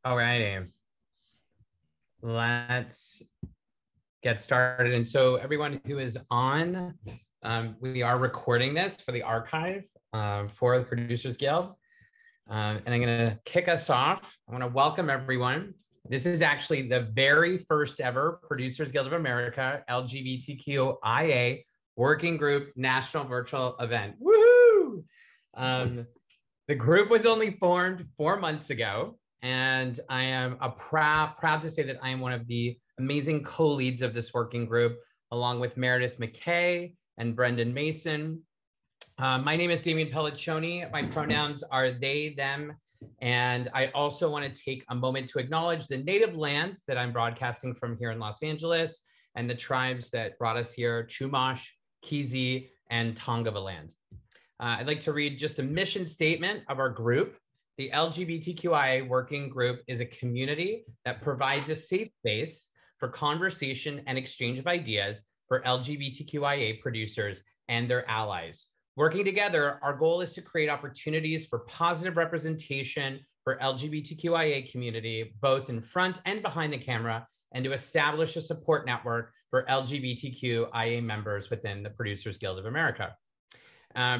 All righty, let's get started. And so everyone who is on, we are recording this for the archive for the Producers Guild. And I'm gonna kick us off. I wanna welcome everyone. This is actually the very first ever Producers Guild of America, LGBTQIA Working Group National Virtual Event. Woohoo! The group was only formed 4 months ago, and I am proud to say that I am one of the amazing co-leads of this working group, along with Meredith McKay and Brendan Mason. My name is Damian Pelliccioni. My pronouns are they, them, and I also want to take a moment to acknowledge the native lands that I'm broadcasting from here in Los Angeles and the tribes that brought us here, Chumash, Kizi, and Tongva. I'd like to read just the mission statement of our group. The LGBTQIA Working Group is a community that provides a safe space for conversation and exchange of ideas for LGBTQIA producers and their allies. Working together, our goal is to create opportunities for positive representation for LGBTQIA community, both in front and behind the camera, and to establish a support network for LGBTQIA members within the Producers Guild of America.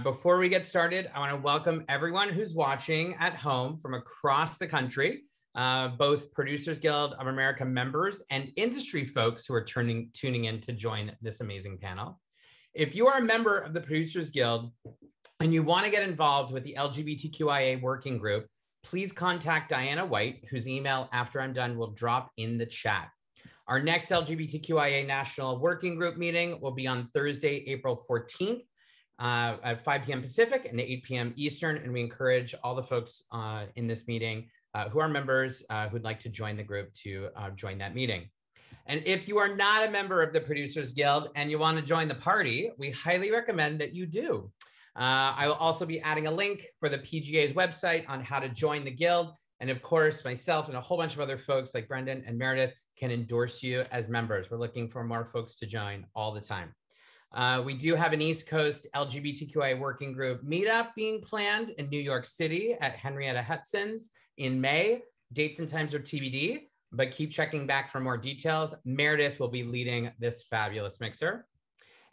Before we get started, I want to welcome everyone who's watching at home from across the country, both Producers Guild of America members and industry folks who are tuning in to join this amazing panel. If you are a member of the Producers Guild and you want to get involved with the LGBTQIA Working Group, please contact Diana White, whose email after I'm done will drop in the chat. Our next LGBTQIA National Working Group meeting will be on Thursday, April 14th. At 5 p.m. Pacific and 8 p.m. Eastern, and we encourage all the folks in this meeting who are members who'd like to join the group to join that meeting. And if you are not a member of the Producers Guild and you want to join the party, we highly recommend that you do. I will also be adding a link for the PGA's website on how to join the guild. And of course, myself and a whole bunch of other folks like Brendan and Meredith can endorse you as members. We're looking for more folks to join all the time. We do have an East Coast LGBTQI Working Group meetup being planned in New York City at Henrietta Hudson's in May. Dates and times are TBD, but keep checking back for more details. Meredith will be leading this fabulous mixer.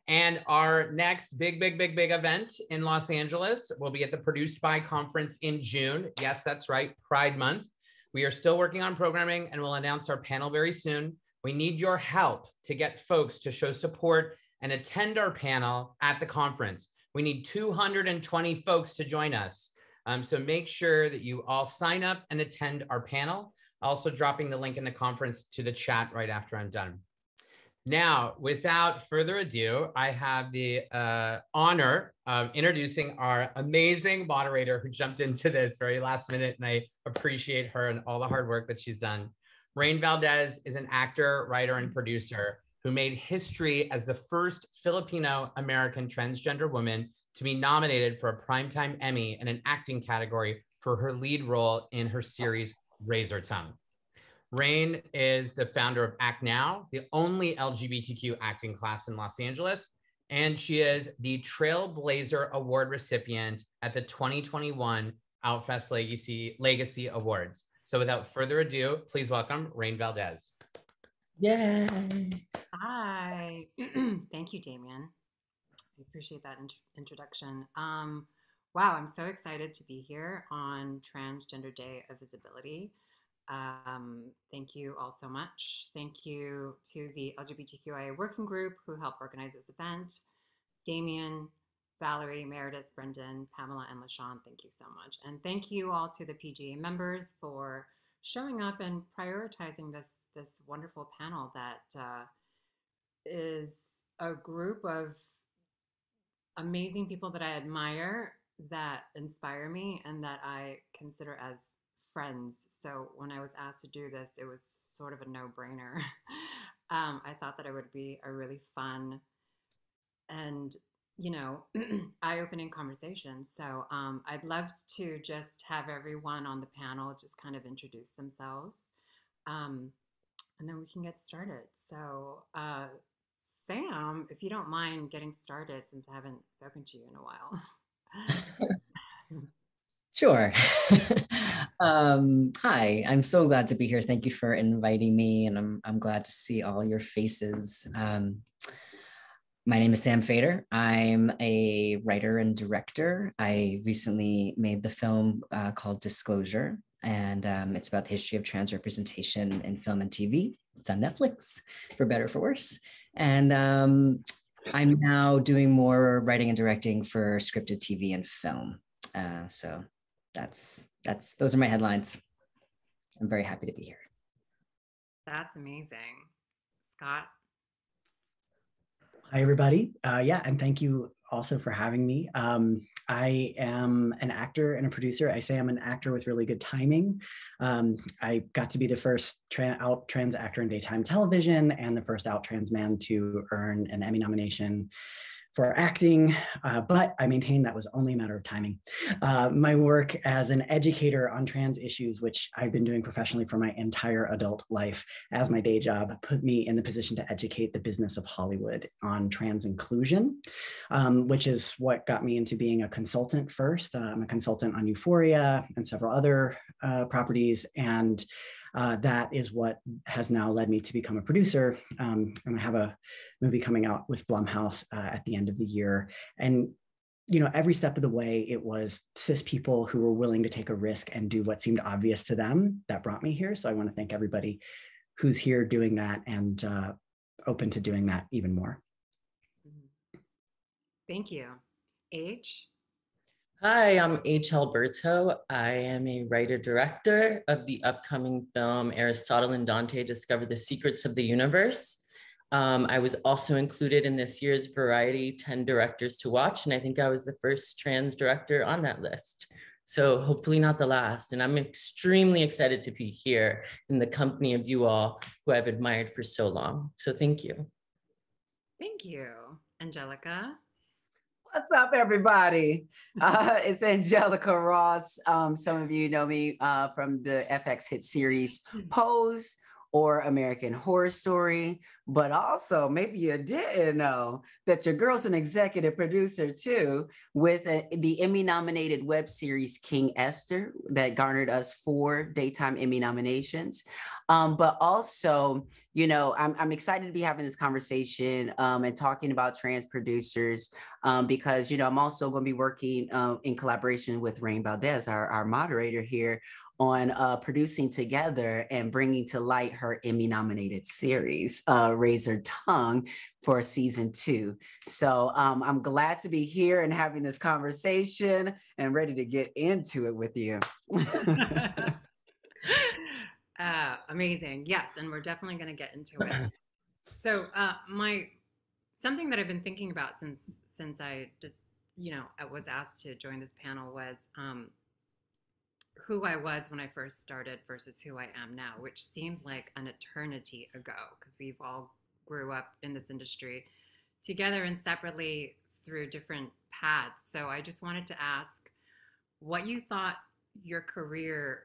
And our next big event in Los Angeles will be at the Produced By Conference in June. Yes, that's right, Pride Month. We are still working on programming and we'll announce our panel very soon. We need your help to get folks to show support and attend our panel at the conference. We need 220 folks to join us. So make sure that you all sign up and attend our panel. Also dropping the link in the conference to the chat right after I'm done. Now, without further ado, I have the honor of introducing our amazing moderator who jumped into this very last minute, and I appreciate her and all the hard work that she's done. Rain Valdez is an actor, writer, and producer who made history as the first Filipino-American transgender woman to be nominated for a Primetime Emmy in an acting category for her lead role in her series, Razor Tongue. Rain is the founder of ActNOW, the only LGBTQ acting class in Los Angeles, and she is the Trailblazer Award recipient at the 2021 Outfest Legacy Awards. So without further ado, please welcome Rain Valdez. Yay! Hi. Thank you, Damian. I appreciate that introduction. Wow, I'm so excited to be here on Transgender Day of Visibility. Thank you all so much. Thank you to the LGBTQIA Working Group who helped organize this event. Damian, Valerie, Meredith, Brendan, Pamela, and LaShawn, thank you so much. And thank you all to the PGA members for showing up and prioritizing this wonderful panel that is a group of amazing people that I admire, that inspire me, and that I consider as friends. So when I was asked to do this, it was sort of a no-brainer. I thought that it would be a really fun and, you know, eye-opening conversation. So I'd love to just have everyone on the panel just kind of introduce themselves. And then we can get started. So Sam, if you don't mind getting started, since I haven't spoken to you in a while. Sure. Hi, I'm so glad to be here. Thank you for inviting me, and I'm glad to see all your faces. My name is Sam Fader. I'm a writer and director. I recently made the film called Disclosure, and it's about the history of trans representation in film and TV. It's on Netflix, for better or for worse. And I'm now doing more writing and directing for scripted TV and film. So those are my headlines. I'm very happy to be here. That's amazing. Scott? Hi, everybody. And thank you also for having me. I am an actor and a producer. I say I'm an actor with really good timing. I got to be the first out trans actor in daytime television and the first out trans man to earn an Emmy nomination for acting, but I maintain that was only a matter of timing. My work as an educator on trans issues, which I've been doing professionally for my entire adult life as my day job, put me in the position to educate the business of Hollywood on trans inclusion, which is what got me into being a consultant first. I'm a consultant on Euphoria and several other properties, and that is what has now led me to become a producer. And I have a movie coming out with Blumhouse at the end of the year. And, every step of the way, it was cis people who were willing to take a risk and do what seemed obvious to them that brought me here. So I want to thank everybody who's here doing that and open to doing that even more. Thank you. Aitch? Hi, I'm Aitch Alberto. I am a writer-director of the upcoming film Aristotle and Dante Discover the Secrets of the Universe. I was also included in this year's Variety 10 Directors to Watch, and I think I was the first trans director on that list. So hopefully not the last. And I'm extremely excited to be here in the company of you all who I've admired for so long. So thank you. Thank you. Angelica? What's up, everybody? It's Angelica Ross. Some of you know me from the FX hit series Pose or American Horror Story, but also maybe you didn't know that your girl's an executive producer too with the Emmy-nominated web series King Esther that garnered us 4 daytime Emmy nominations. But also, I'm excited to be having this conversation and talking about trans producers because, I'm also going to be working in collaboration with Rain Valdez, our moderator here, on producing together and bringing to light her Emmy-nominated series, Razor Tongue, for season 2. So I'm glad to be here and having this conversation and ready to get into it with you. Amazing. Yes, and we're definitely going to get into it. So something that I've been thinking about since I just, I was asked to join this panel was who I was when I first started versus who I am now, which seems like an eternity ago because we've all grew up in this industry together and separately through different paths. So I just wanted to ask what you thought your career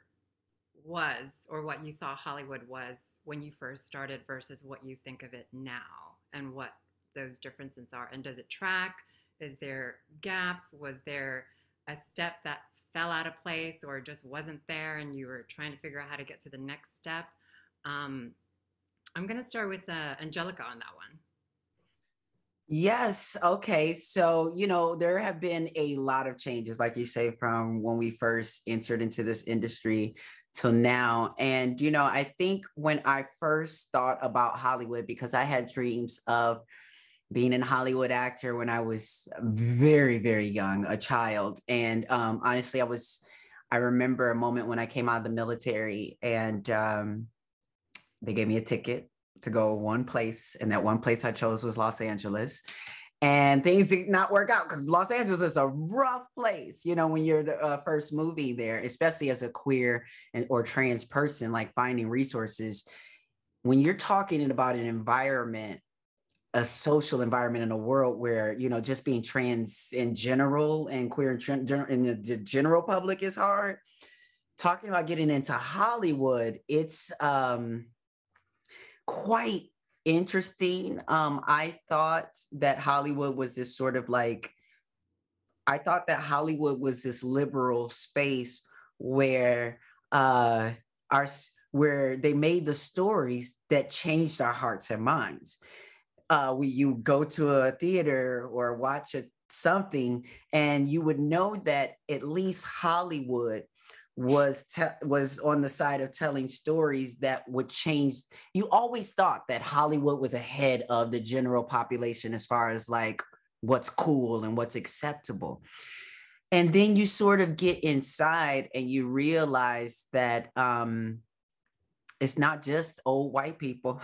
was or what you thought Hollywood was when you first started versus what you think of it now and what those differences are. And does it track? Is there gaps? Was there a step that fell out of place or just wasn't there and you were trying to figure out how to get to the next step? I'm going to start with Angelica on that one. Yes. Okay. So, there have been a lot of changes, like you say, from when we first entered into this industry till now. And, I think when I first thought about Hollywood, because I had dreams of being a Hollywood actor when I was very, very young, a child. And honestly, I remember a moment when I came out of the military and they gave me a ticket to go one place. And that one place I chose was Los Angeles. And things did not work out because Los Angeles is a rough place, when you're the first moving there, especially as a queer or trans person, like finding resources. When you're talking about an environment, a social environment in a world where, just being trans in general and queer in the general public is hard. Talking about getting into Hollywood, it's quite interesting. I thought that Hollywood was this sort of I thought that Hollywood was this liberal space where our where they made the stories that changed our hearts and minds. You go to a theater or watch something, and you would know that at least Hollywood was on the side of telling stories that would change. You always thought that Hollywood was ahead of the general population as far as like what's cool and what's acceptable. And then you sort of get inside and you realize that it's not just old white people,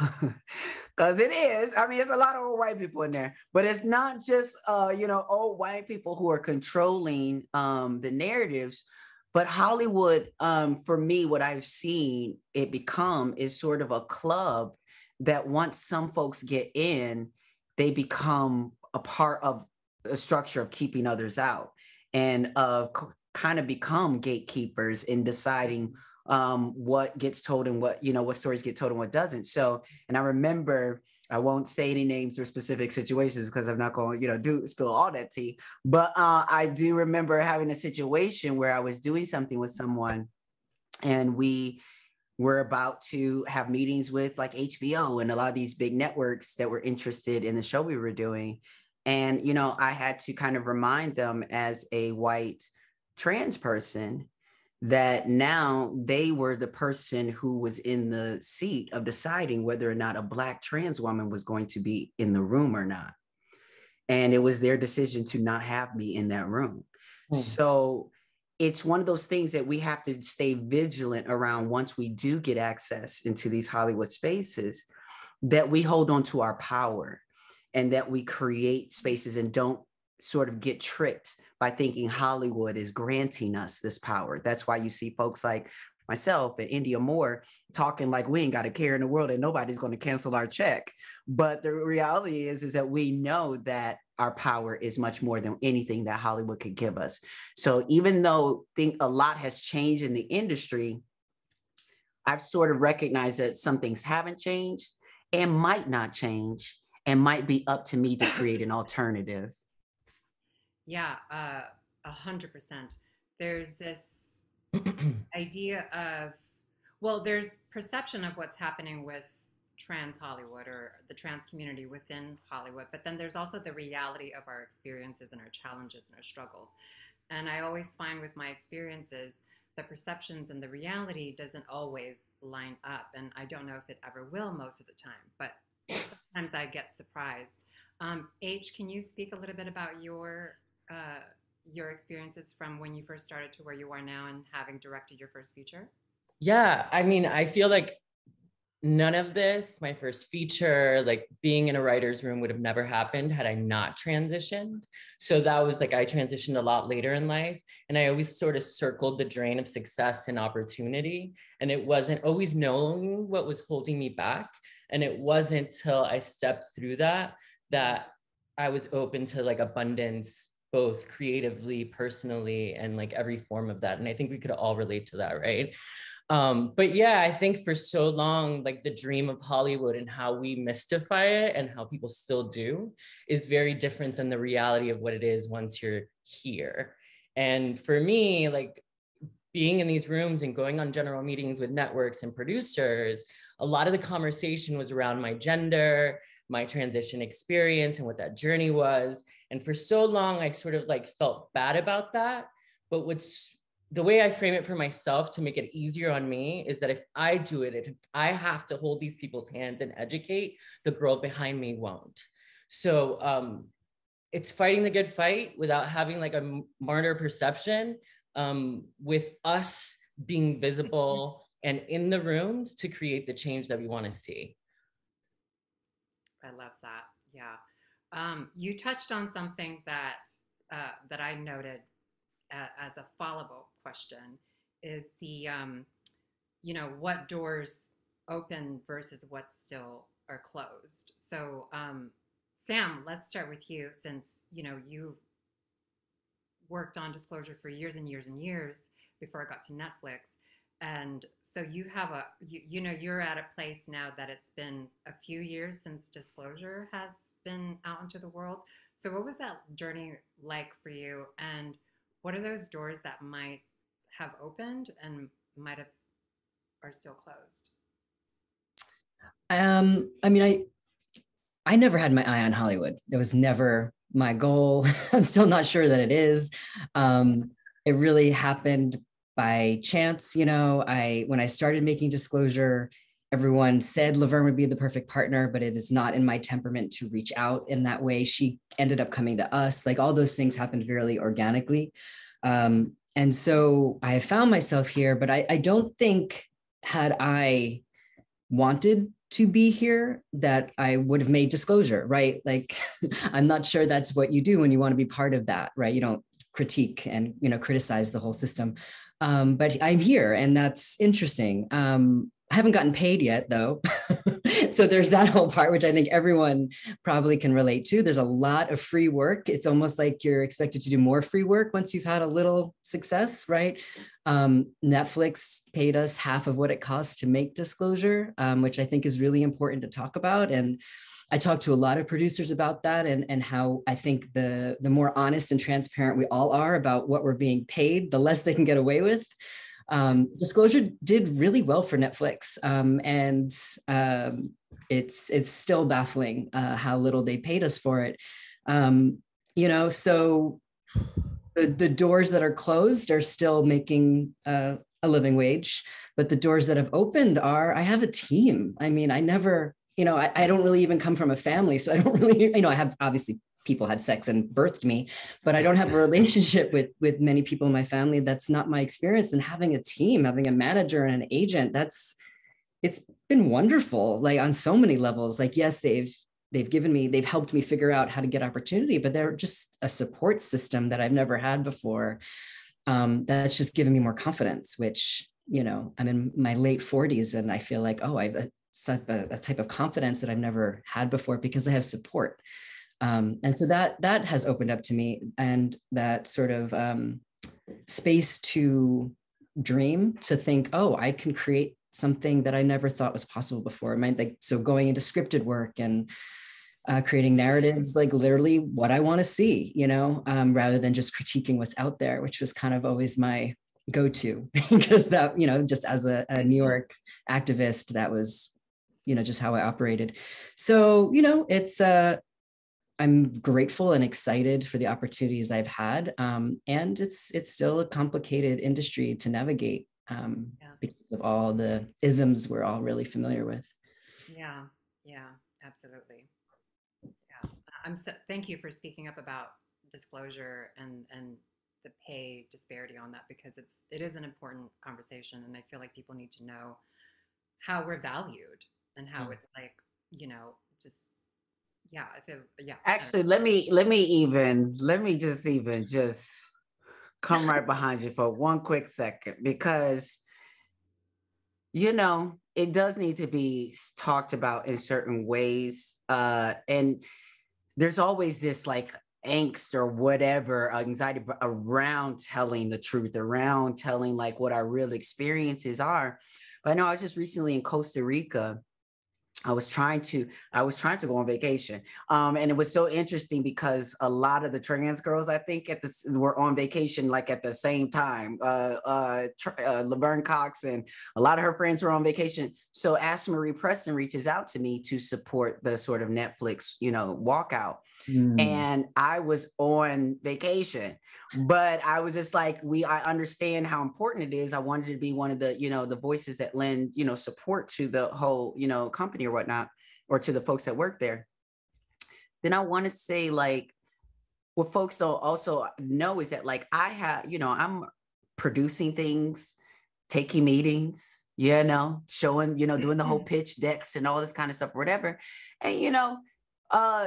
because it is. I mean, it's a lot of old white people in there, but it's not just old white people who are controlling the narratives. But Hollywood, for me, what I've seen it become is sort of a club that once some folks get in, they become a part of a structure of keeping others out, and kind of become gatekeepers in deciding what gets told and what stories get told and what doesn't. So, and I remember, I won't say any names or specific situations because I'm not going to spill all that tea, but I do remember having a situation where I was doing something with someone, and we were about to have meetings with like HBO and a lot of these big networks that were interested in the show we were doing. And I had to kind of remind them as a white trans person that now they were the person who was in the seat of deciding whether or not a Black trans woman was going to be in the room or not. And it was their decision to not have me in that room. So it's one of those things that we have to stay vigilant around once we do get access into these Hollywood spaces, that we hold on to our power and that we create spaces and don't sort of get tricked by thinking Hollywood is granting us this power. That's why you see folks like myself and India Moore talking like we ain't got a care in the world and nobody's going to cancel our check. But the reality is that we know that our power is much more than anything that Hollywood could give us. So even though I think a lot has changed in the industry, I've sort of recognized that some things haven't changed and might not change, and might be up to me to create an alternative. Yeah, 100%. There's this idea of, well, there's perception of what's happening with trans Hollywood or the trans community within Hollywood, but then there's also the reality of our experiences and our challenges and our struggles. And I always find with my experiences, the perceptions and the reality doesn't always line up. And I don't know if it ever will most of the time, but sometimes I get surprised. Aitch, can you speak a little bit about your experiences from when you first started to where you are now and having directed your first feature? Yeah, I mean, I feel like none of this, my first feature, like being in a writer's room, would have never happened had I not transitioned. So that was like, I transitioned a lot later in life, and I always sort of circled the drain of success and opportunity. And it wasn't always knowing what was holding me back. And it wasn't till I stepped through that I was open to like abundance, both creatively, personally, and like every form of that. And I think we could all relate to that, right? But yeah, I think for so long, like the dream of Hollywood and how we mystify it and how people still do is very different than the reality of what it is once you're here. And for me, like being in these rooms and going on general meetings with networks and producers, a lot of the conversation was around my gender, my transition experience, and what that journey was. And for so long, I sort of like felt bad about that. But the way I frame it for myself to make it easier on me is that if I do it, if I have to hold these people's hands and educate, the girl behind me won't. So it's fighting the good fight without having like a martyr perception, with us being visible and in the rooms to create the change that we want to see. I love that. Yeah. You touched on something that I noted as a follow-up question is the, what doors open versus what still are closed. So Sam, let's start with you, since, you worked on Disclosure for years and years and years before it got to Netflix. And so you have you're at a place now that it's been a few years since Disclosure has been out into the world. So what was that journey like for you? And what are those doors that might have opened? And might have are still closed? I mean, I never had my eye on Hollywood. It was never my goal. I'm still not sure that it is. It really happened by chance. You know, when I started making Disclosure, everyone said Laverne would be the perfect partner, but it is not in my temperament to reach out in that way. She ended up coming to us. Like all those things happened very organically. And so I found myself here, but I don't think had I wanted to be here that I would have made Disclosure, right? Like, I'm not sure that's what you do when you want to be part of that, right? You don't critique and, you know, criticize the whole system. But I'm here and that's interesting. I haven't gotten paid yet though. So there's that whole part, which I think everyone probably can relate to. There's a lot of free work. It's almost like you're expected to do more free work once you've had a little success, right? Netflix paid us half of what it costs to make Disclosure, which I think is really important to talk about. And I talked to a lot of producers about that and how I think the more honest and transparent we all are about what we're being paid, the less they can get away with. Disclosure did really well for Netflix, and it's still baffling how little they paid us for it. You know, so the doors that are closed are still making a living wage, but the doors that have opened I have a team. I mean, I never, you know, I don't really even come from a family, so I don't really, you know, I have obviously people had sex and birthed me, but I don't have a relationship with many people in my family. That's not my experience. And having a team, having a manager and an agent, it's been wonderful, like on so many levels. Like, yes, they've helped me figure out how to get opportunity, but they're just a support system that I've never had before. That's just given me more confidence, which, you know, I'm in my late 40s and I feel like, oh, I have a type of confidence that I've never had before because I have support. And so that has opened up to me, and that sort of space to dream, to think, oh, I can create something that I never thought was possible before. So going into scripted work and creating narratives, like literally what I want to see, you know, rather than just critiquing what's out there, which was kind of always my go-to, because that, you know, just as a New York activist, that was, you know, just how I operated. So, you know, I'm grateful and excited for the opportunities I've had. And it's still a complicated industry to navigate because of all the isms we're all really familiar with. Yeah, absolutely. Yeah, thank you for speaking up about Disclosure and the pay disparity on that, because it is an important conversation, and I feel like people need to know how we're valued and how it's like, you know, just Actually, let me just come right behind you for one quick second, because, you know, it does need to be talked about in certain ways. And there's always this like angst or whatever, anxiety around telling the truth, around telling like what our real experiences are. But I know I was just recently in Costa Rica. I was trying to go on vacation. And it was so interesting because a lot of the trans girls, I think were on vacation, like at the same time. Laverne Cox and a lot of her friends were on vacation. So Ashley Marie Preston reaches out to me to support the sort of Netflix, you know, walkout. And I was on vacation, but I was just like, I understand how important it is. I wanted to be one of the, you know, the voices that lend, you know, support to the whole, you know, company or whatnot, or to the folks that work there. Then I want to say, like, what folks don't also know is that, like, I have, you know, I'm producing things, taking meetings, you know, showing, you know, doing the whole pitch decks and all this kind of stuff or whatever. And, you know,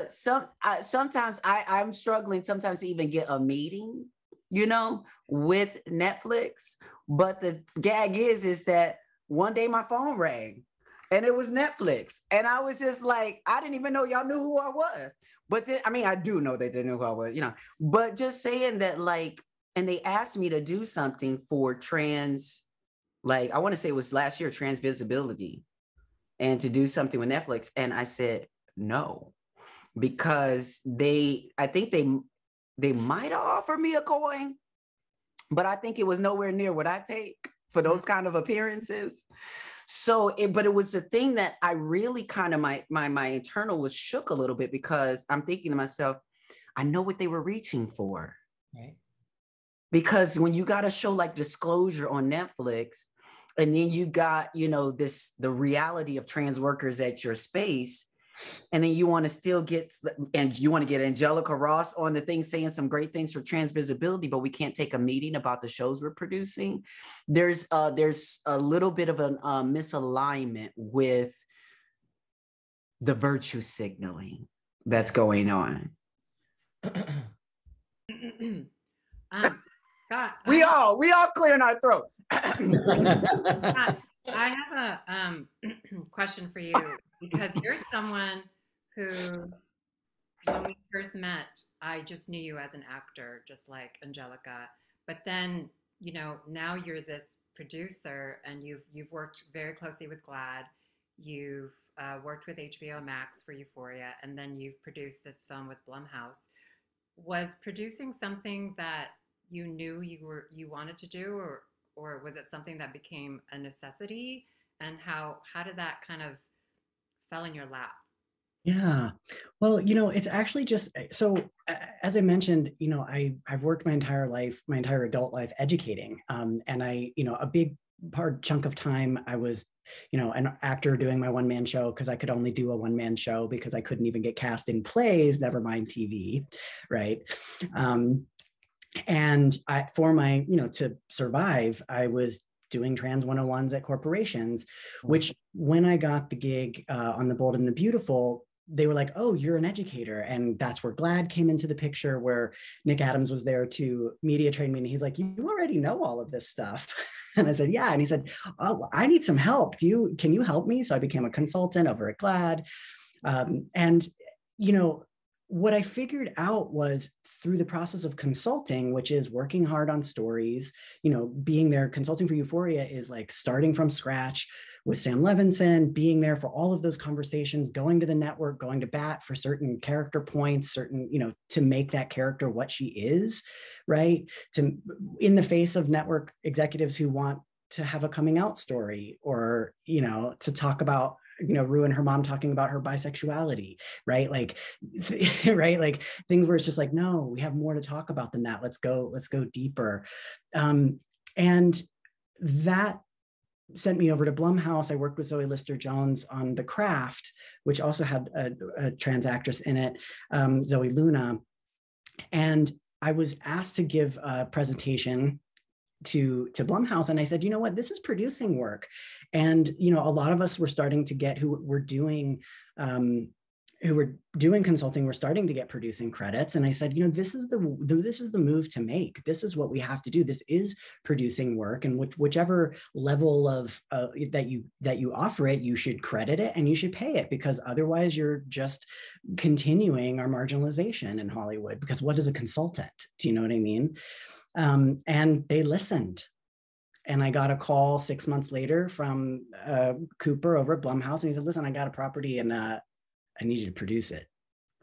sometimes I'm struggling sometimes to even get a meeting, you know, with Netflix. But the gag is that one day my phone rang and it was Netflix. And I was just like, I didn't even know y'all knew who I was. But then, I mean, I do know that they knew who I was, you know, but just saying that, like, and they asked me to do something for trans, like, I want to say it was last year, trans visibility, and to do something with Netflix. And I said, no. Because I think they might have offered me a coin, but I think it was nowhere near what I take for those kind of appearances. So, but it was the thing that I really kind of, my internal was shook a little bit, because I'm thinking to myself, I know what they were reaching for. Right. Because when you got a show like Disclosure on Netflix, and then you got, you know, the reality of trans workers at your space, and then you want to still get, and you want to get Angelica Ross on the thing saying some great things for trans visibility, but we can't take a meeting about the shows we're producing. There's a little bit of a misalignment with the virtue signaling that's going on. Scott, we all clearing our throat. Scott, I have a question for you, because you're someone who, when we first met, I just knew you as an actor, just like Angelica. But then, you know, now you're this producer, and you've worked very closely with GLAAD. You've worked with HBO Max for Euphoria, and then you've produced this film with Blumhouse. Was producing something that you knew you wanted to do, or was it something that became a necessity? And how did that kind of fell in your lap? Yeah, well, you know, it's actually just, so as I mentioned, you know, I've worked my entire adult life educating, and I, you know, a big chunk of time I was, you know, an actor doing my one-man show, because I could only do a one-man show because I couldn't even get cast in plays, never mind TV, right? And for my, you know, to survive, I was doing trans 101s at corporations, which when I got the gig on The Bold and the Beautiful, they were like, oh, you're an educator. And that's where GLAAD came into the picture, where Nick Adams was there to media train me. And he's like, you already know all of this stuff. And I said, yeah. And he said, oh, I need some help. Can you help me? So I became a consultant over at GLAAD. And, you know, what I figured out was through the process of consulting, which is working hard on stories, you know, being there, consulting for Euphoria is like starting from scratch with Sam Levinson, being there for all of those conversations, going to the network, going to bat for certain character points, certain, you know, to make that character what she is, right? In the face of network executives who want to have a coming out story, or, you know, to talk about, you know, Rue and her mom talking about her bisexuality, right? Like, right? Like things where it's just like, no, we have more to talk about than that. Let's go deeper. And that sent me over to Blumhouse. I worked with Zoe Lister-Jones on The Craft, which also had a trans actress in it, Zoe Luna. And I was asked to give a presentation to Blumhouse. And I said, you know what, this is producing work. And, you know, a lot of us were starting to get who were doing consulting, we're starting to get producing credits. And I said, you know, this is the move to make. This is what we have to do. This is producing work, and whichever level of that you offer it, you should credit it and you should pay it, because otherwise you're just continuing our marginalization in Hollywood. Because what is a consultant? Do you know what I mean? And they listened. And I got a call 6 months later from Cooper over at Blumhouse, and he said, listen, I got a property and I need you to produce it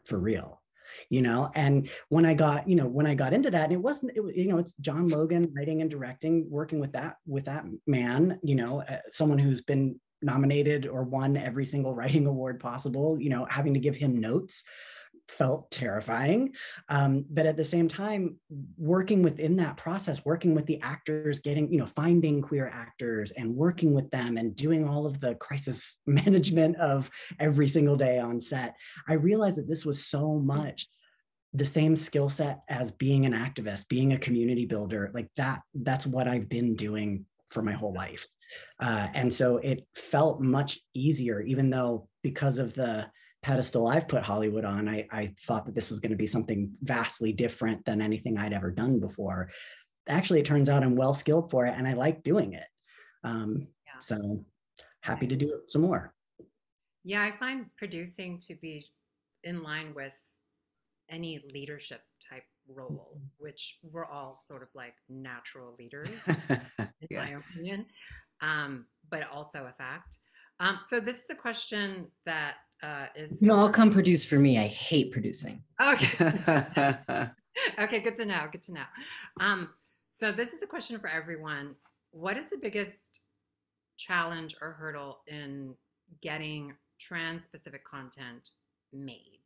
for real, you know? And when I got into that, and it's John Logan writing and directing, working with that man, you know, someone who's been nominated or won every single writing award possible, you know, having to give him notes felt terrifying. But at the same time, working within that process, working with the actors, finding queer actors and working with them and doing all of the crisis management of every single day on set, I realized that this was so much the same skill set as being an activist, being a community builder. Like that's what I've been doing for my whole life. And so it felt much easier, even though because of the pedestal I've put Hollywood on, I thought that this was going to be something vastly different than anything I'd ever done before. Actually, it turns out I'm well skilled for it and I like doing it. So happy to do it some more. Yeah, I find producing to be in line with any leadership type role, which we're all sort of like natural leaders, in my opinion, but also a fact. So this is a question that is... You know, I'll come produce for me. I hate producing. Okay. Okay, good to know. Good to know. So this is a question for everyone. what is the biggest challenge or hurdle in getting trans-specific content made?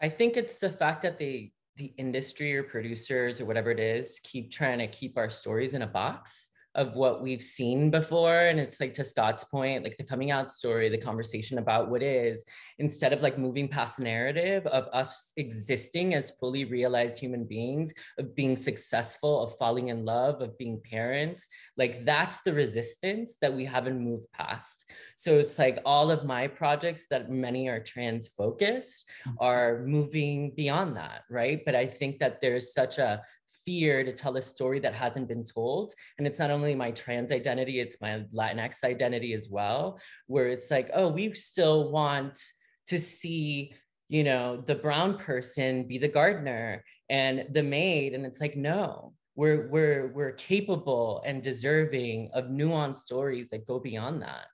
I think it's the fact that the industry or producers or whatever it is keep trying to keep our stories in a box of what we've seen before. And it's like, to Scott's point, like the coming out story, the conversation about what is, instead of like moving past the narrative of us existing as fully realized human beings, of being successful, of falling in love, of being parents, like that's the resistance that we haven't moved past. So it's like all of my projects that many are trans focused are moving beyond that, right? But I think that there's such a fear to tell a story that hasn't been told. And it's not only my trans identity, it's my Latinx identity as well, where it's like, oh, we still want to see, you know, the brown person be the gardener and the maid. And it's like, no, we're capable and deserving of nuanced stories that go beyond that.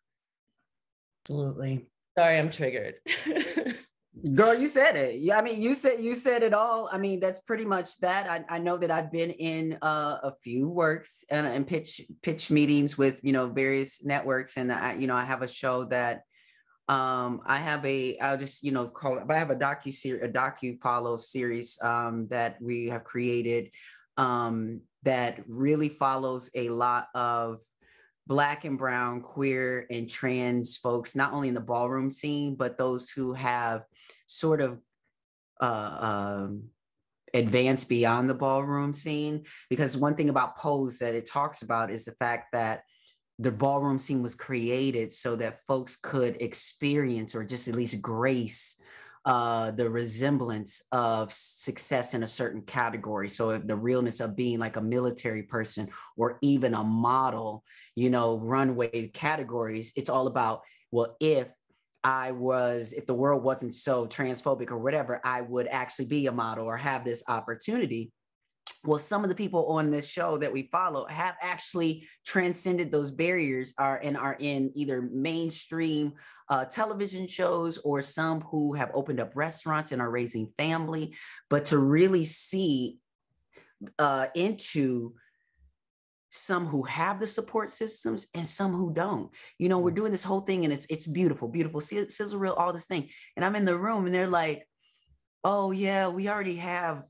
Absolutely. Sorry, I'm triggered. Girl, you said it. Yeah, I mean, you said it all. I mean, that's pretty much that. I know that I've been in a few works and pitch meetings with, you know, various networks, and I have a show that I'll just, you know, call it, but I have a docu follow series that we have created that really follows a lot of Black and brown, queer, and trans folks, not only in the ballroom scene, but those who have sort of advanced beyond the ballroom scene. Because one thing about Pose that it talks about is the fact that the ballroom scene was created so that folks could experience, or just at least grace, the resemblance of success in a certain category. So if the realness of being like a military person or even a model, you know, runway categories, it's all about, well, if the world wasn't so transphobic or whatever, I would actually be a model or have this opportunity. Well, some of the people on this show that we follow have actually transcended those barriers and are in either mainstream television shows, or some who have opened up restaurants and are raising family. But to really see into some who have the support systems and some who don't. You know, we're doing this whole thing and it's beautiful, beautiful. Sizzle reel, all this thing. And I'm in the room and they're like, oh yeah, we already have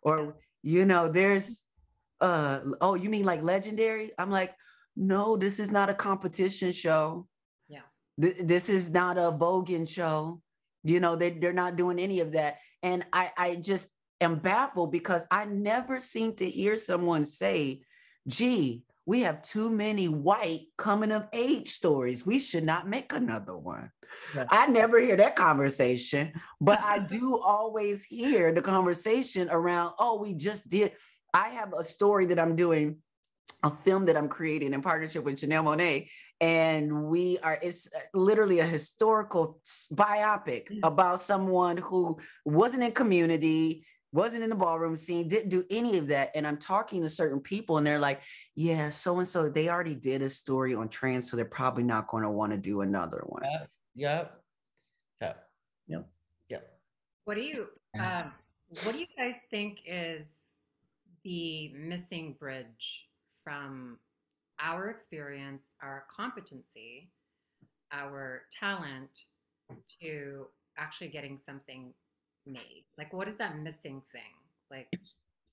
or, you know, there's, oh, you mean like Legendary? I'm like, no, this is not a competition show. Yeah. This is not a Vogan show. You know, they're not doing any of that. And I just am baffled because I never seem to hear someone say, gee, we have too many white coming of age stories. We should not make another one. Right. I never hear that conversation, but I do always hear the conversation around, oh, we just did. I have a story that I'm doing, a film that I'm creating in partnership with Janelle Monáe. And it's literally a historical biopic about someone who wasn't in Community, wasn't in the ballroom scene, didn't do any of that. And I'm talking to certain people and they're like, yeah, so-and-so, they already did a story on trans, so they're probably not going to want to do another one. Yep. What do you guys think is the missing bridge from our experience, our competency, our talent, to actually getting something made? Like, what is that missing thing? Like,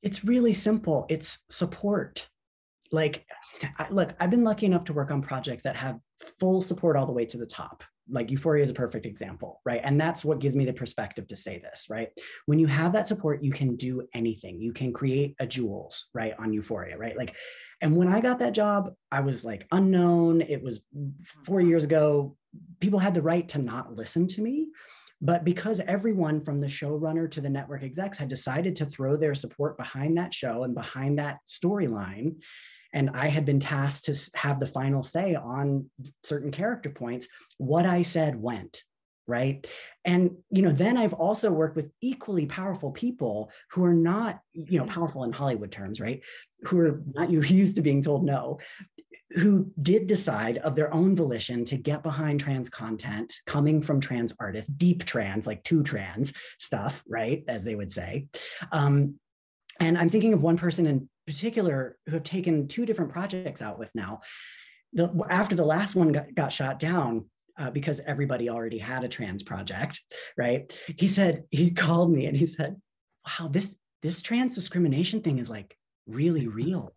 it's really simple. It's support. Like, look, I've been lucky enough to work on projects that have full support all the way to the top. Like Euphoria is a perfect example, right? And that's what gives me the perspective to say this, right? When you have that support, you can do anything. You can create a Jules, right, on Euphoria, right? Like, and when I got that job, I was like unknown. It was 4 years ago. People had the right to not listen to me. But because everyone from the showrunner to the network execs had decided to throw their support behind that show and behind that storyline, and I had been tasked to have the final say on certain character points, what I said went, right? And, you know, then I've also worked with equally powerful people who are not, you know, powerful in Hollywood terms, right? Who are not used to being told no, who did decide of their own volition to get behind trans content coming from trans artists, deep trans, like too trans stuff, right? As they would say. And I'm thinking of one person in particular who have taken 2 different projects out with now. After the last one got shot down, because everybody already had a trans project, right? He called me and he said, wow, this trans discrimination thing is like really real.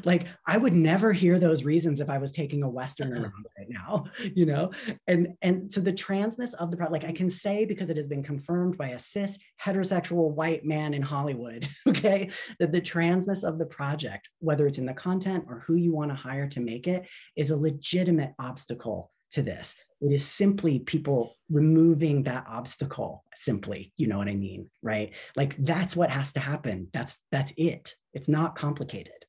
Like I would never hear those reasons if I was taking a Western around right now, you know? And so the transness of the project, like I can say, because it has been confirmed by a cis heterosexual white man in Hollywood, okay, that the transness of the project, whether it's in the content or who you want to hire to make it, is a legitimate obstacle to this. It is simply people removing that obstacle simply, you know what I mean, right? Like that's what has to happen. That's it. It's not complicated.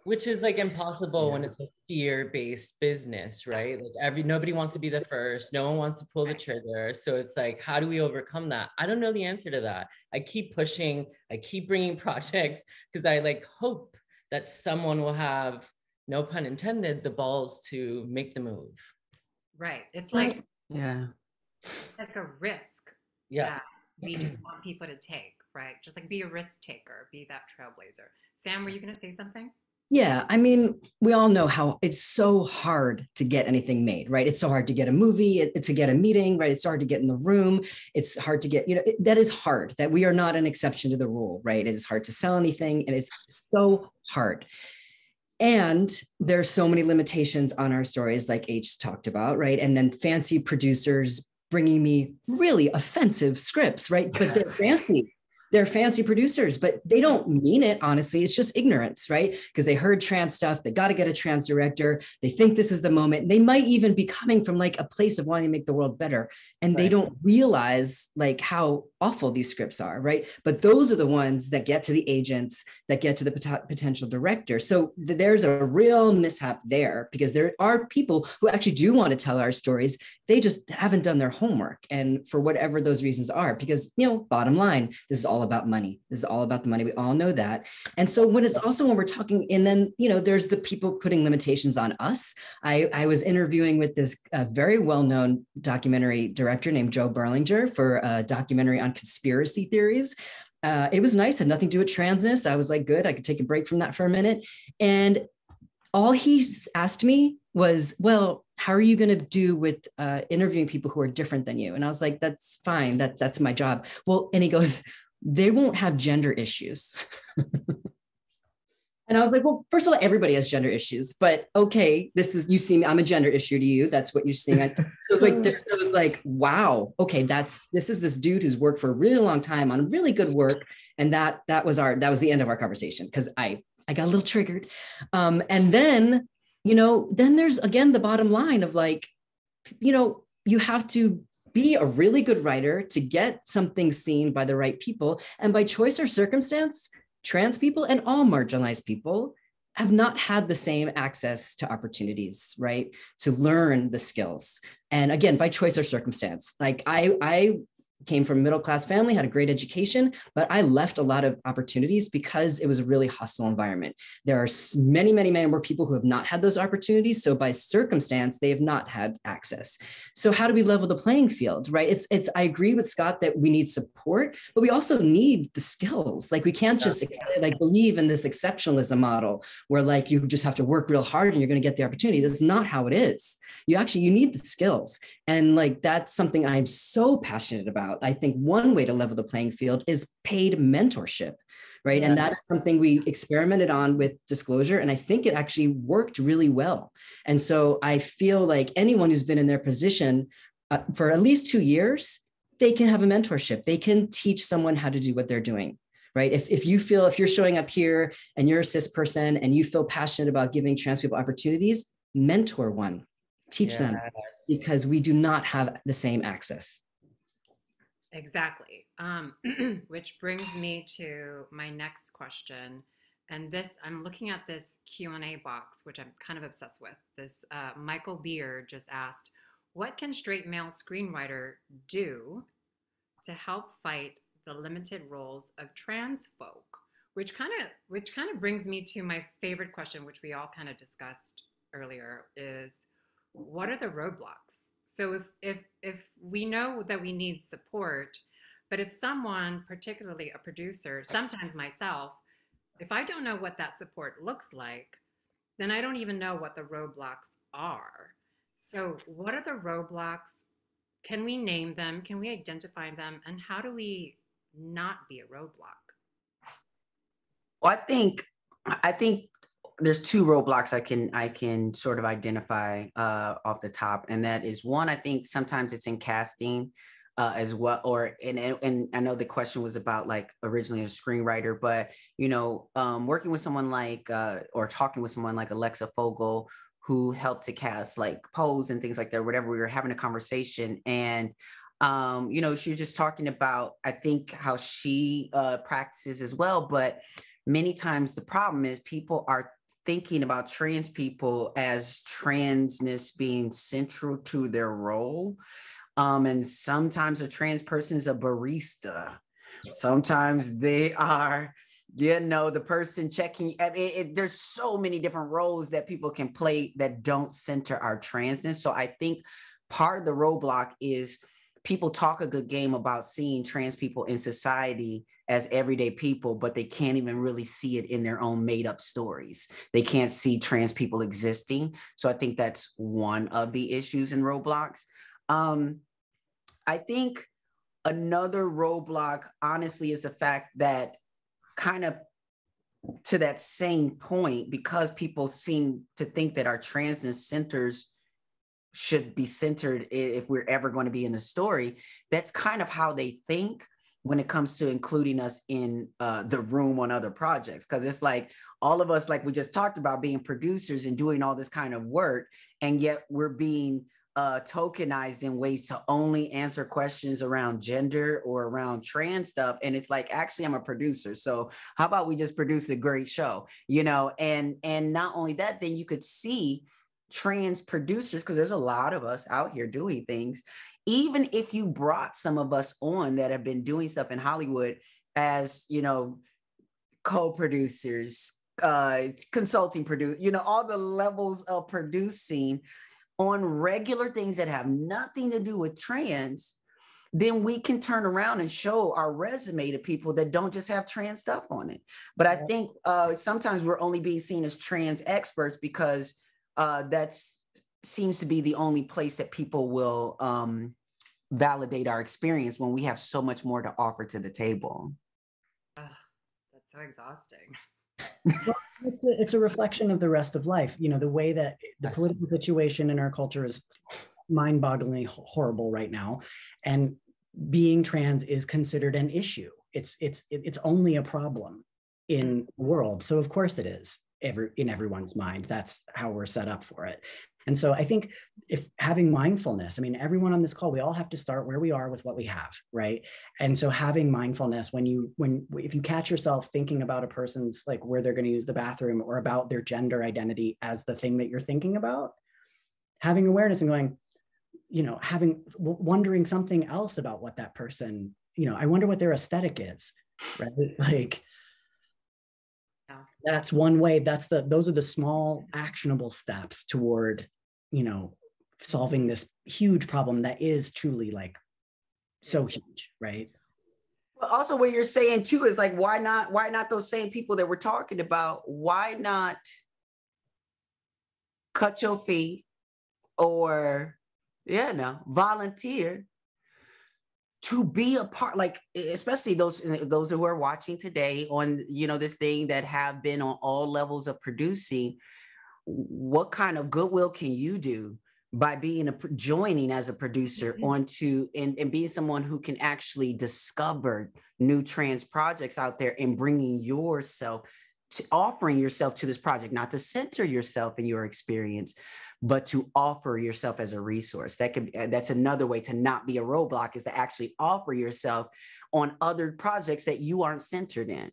Which is like impossible when it's a fear-based business, right? Like nobody wants to be the first, no one wants to pull the trigger. So it's like, how do we overcome that? I don't know the answer to that. I keep pushing, I keep bringing projects because I like hope that someone will have, no pun intended, the balls to make the move. Right. It's like, like a risk that we just want people to take, right? Just like be a risk taker, be that trailblazer. Sam, were you going to say something? Yeah, I mean, we all know how it's so hard to get anything made, right? It's so hard to get a movie, to get a meeting, right? It's hard to get in the room. It's hard to get, that is hard, that we are not an exception to the rule, right? It is hard to sell anything, and it's so hard. And there's so many limitations on our stories, like Aitch talked about, right? And then fancy producers bringing me really offensive scripts, right? But they're fancy. They're fancy producers, but they don't mean it, honestly. It's just ignorance, right? Because they heard trans stuff. They got to get a trans director. They think this is the moment. They might even be coming from like a place of wanting to make the world better. And they don't realize like how awful these scripts are, right? But those are the ones that get to the agents, that get to the potential director. So there's a real mishap there, because there are people who actually do want to tell our stories. They just haven't done their homework. And for whatever those reasons are, because, bottom line, this is all about money. This is all about the money. We all know that. And so when we're talking, and then, there's the people putting limitations on us. I was interviewing with this very well-known documentary director named Joe Berlinger for a documentary on conspiracy theories. It was nice, had nothing to do with transness. I was like, good, I could take a break from that for a minute. And all he asked me was, well, how are you going to do with interviewing people who are different than you? And I was like, that's fine. That's my job. Well, and he goes, they won't have gender issues. And I was like, well, first of all, everybody has gender issues, but okay, you see me, I'm a gender issue to you. That's what you're seeing. So like, there was like, wow, okay, this is this dude who's worked for a really long time on really good work. And that was the end of our conversation, because I got a little triggered. And then, then there's again, the bottom line of like, you have to be a really good writer to get something seen by the right people. And by choice or circumstance, trans people and all marginalized people have not had the same access to opportunities, right? To learn the skills. And again, by choice or circumstance. Like I came from a middle-class family, had a great education, but I left a lot of opportunities because it was a really hostile environment. There are many, many, many more people who have not had those opportunities. So by circumstance, they have not had access. So how do we level the playing field, right? I agree with Scott that we need support, but we also need the skills. Like we can't just like believe in this exceptionalism model where like you just have to work real hard and you're going to get the opportunity. That's not how it is. You need the skills. And like, that's something I'm so passionate about. I think one way to level the playing field is paid mentorship, right? And that is something we experimented on with Disclosure. And I think it actually worked really well. And so I feel like anyone who's been in their position for at least 2 years, they can have a mentorship. They can teach someone how to do what they're doing, right? If you're showing up here and you're a cis person and you feel passionate about giving trans people opportunities, mentor one, teach them, because we do not have the same access. Exactly. Which brings me to my next question. And I'm looking at this Q&A box, which I'm kind of obsessed with. This Michael Beer just asked, what can straight male screenwriter do to help fight the limited roles of trans folk? Which kind of brings me to my favorite question, which we all kind of discussed earlier, is what are the roadblocks? So if we know that we need support, but if someone, particularly a producer, sometimes myself, if I don't know what that support looks like, then I don't even know what the roadblocks are. So, what are the roadblocks? Can we name them? Can we identify them? And how do we not be a roadblock? Well, I think there's two roadblocks I can sort of identify off the top, and that is one. I think sometimes it's in casting as well, or and I know the question was about like originally a screenwriter, but working with someone like or talking with someone like Alexa Fogel, who helped to cast like Pose and things like that. Whatever, we were having a conversation, and she was just talking about, I think, how she practices as well, but many times the problem is people are thinking about trans people as transness being central to their role. And sometimes a trans person is a barista. Sometimes they are, the person checking. I mean, there's so many different roles that people can play that don't center our transness. So I think part of the roadblock is people talk a good game about seeing trans people in society as everyday people, but they can't even really see it in their own made up stories. They can't see trans people existing. So I think that's one of the issues in roadblocks. I think another roadblock, honestly, is the fact that, kind of to that same point, because people seem to think that our transness centers should be centered if we're ever going to be in the story. That's kind of how they think when it comes to including us in the room on other projects. Because it's like all of us, like we just talked about, being producers and doing all this kind of work, and yet we're being tokenized in ways to only answer questions around gender or around trans stuff. And it's like, actually, I'm a producer, so how about we just produce a great show, and not only that, then you could see trans producers, because there's a lot of us out here doing things. Even if you brought some of us on that have been doing stuff in Hollywood as, co-producers, consulting produce, all the levels of producing on regular things that have nothing to do with trans, then we can turn around and show our resume to people that don't just have trans stuff on it. But I think sometimes we're only being seen as trans experts because that seems to be the only place that people will validate our experience, when we have so much more to offer to the table. That's so exhausting. Well, it's a reflection of the rest of life. The way that the political situation in our culture is mind-bogglingly horrible right now, and being trans is considered an issue. It's only a problem in the world. So of course it is in everyone's mind. That's how we're set up for it. And so I think if having mindfulness, I mean, everyone on this call, we all have to start where we are with what we have, right? And so having mindfulness, if you catch yourself thinking about a person's, like, where they're going to use the bathroom, or about their gender identity as the thing that you're thinking about, having awareness and going, wondering something else about what that person, I wonder what their aesthetic is, right? Like, that's one way. Those are the small actionable steps toward, solving this huge problem that is truly, like, so huge, right? But also what you're saying too is like, why not those same people that we're talking about? Why not cut your fee or volunteer to be a part, like, especially those who are watching today on, this thing, that have been on all levels of producing. What kind of goodwill can you do by joining as a producer onto and being someone who can actually discover new trans projects out there, and offering yourself to this project, not to center yourself in your experience, but to offer yourself as a resource. That's another way to not be a roadblock, is to actually offer yourself on other projects that you aren't centered in.